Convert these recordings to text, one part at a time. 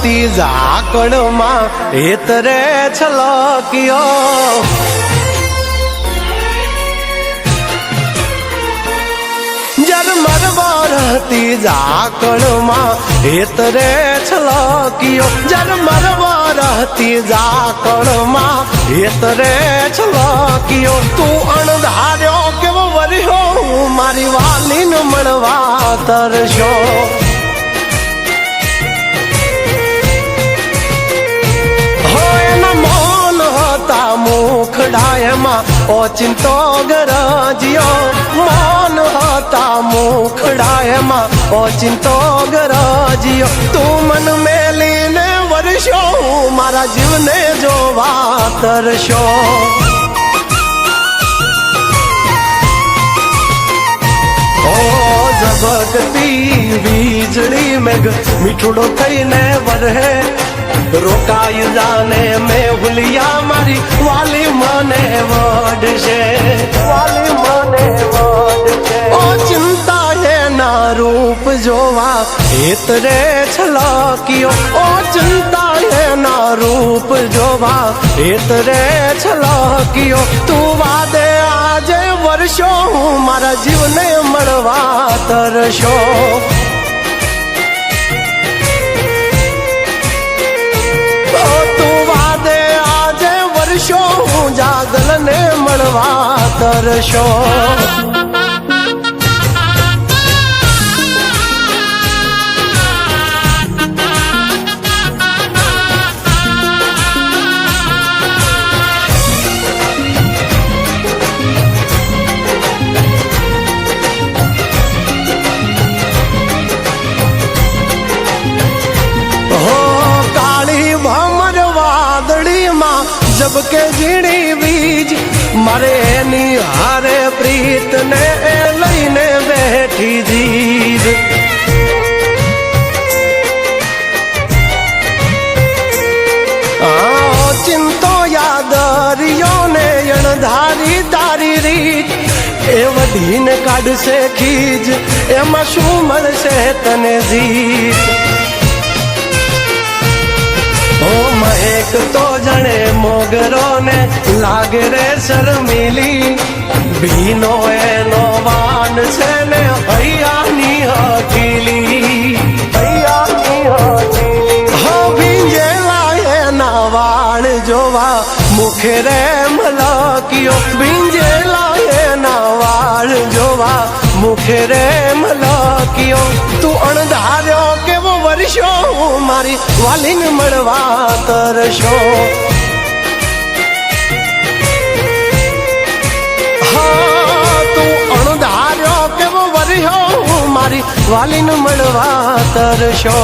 વરહતી ઝાકળમાં હેતરે છલક્યો ઝરમર વરહતી ઝાકળમાં હેતરે છલક્યો ઝરમર વરહતી ઝાકળમાં હેતરે છલક્યો તું અણધાર્યો કેવો વર્યો મારી વાલીને મળવા તરશો મુખડાયમાં ઓચિંતો ગરજ્યો મૌન હતા મુખડાયમાં ઓચિંતો ગરજ્યો તું મન મેલીને વર્ષો મારા જીવને જોવા તરશો ઝબકતી વીજળી મેઘ મીઠુડો થઈને વરહે રોકાઈ જાને મેં ભૂલિયા મારી વાલી મને વડશે વાલી મને વડશે ઓ ચિંતા એના રૂપ જોવા હેતરે છલક્યો ઓ ચિંતા એના રૂપ જોવા હેતરે છલક્યો તું વાદે આજે વર્ષો મારા જીવને મળવા તરશો જાગલને મળવા તરશો જબકે ઝીણી બીજ મારે એની હારે પ્રીત ને લઈને બેઠી જીદ ચિંતો યાદરિયો ને અણધારી તારી રીત એ વધીને કાઢશે ખીજ એમાં શું મળશે તને જીત મહેક તો જણે મોગરો ને લાગે રે શર્મિલી ભીનો એનો વાન છે ને હૈયાની હકીલી હૈયાની હકીલી હો ભીંજેલા એના વાળ જોવા મુખે રે મલક્યો ભીંજેલા એના વાળ જોવા મુખે રે મલક્યો તું અણધાર્યો કેવો વર્ષો મારી વાલીને મળવા તરશો હા તું અણધાર્યો કેવો વર્યો મારી વાલીને મળવા તરશો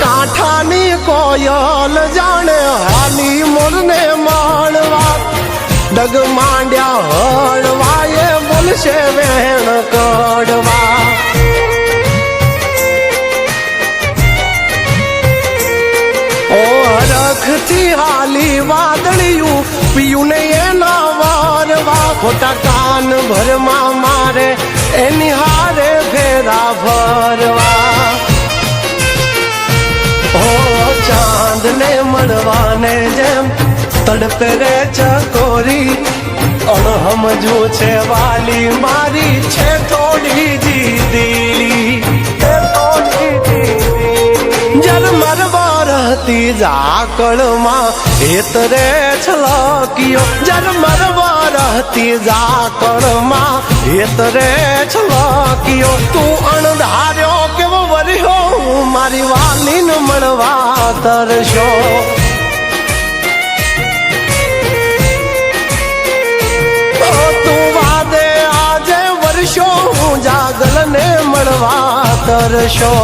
કાંઠાની કોયલ જાણે હાલી મોરને માણવા ડગ માંડ્યા હળવા એ બોલશે વેણ કડવા ઓ હરખથી હાલી વાદળિયું પિયું ને એના વારવા ખોટા કાન ભરમાં મારે એની હારે ફેરા ભરવા ચાંદ ને મળવાને જેમ તડપે રે ચકોરી અણહમજુ છે વાલી મારી છે થોડી જીદીલી ઝરમર વરહતી ઝાકળમાં હેતરે છલક્યો ઝરમર વરહતી ઝાકળમાં હેતરે છલક્યો તું અણધાર્યો કેવો વર્યો મારી વાલીને મળવા તરશો તું વાદે આજે વર્ષો જાગલને મળવા તરશો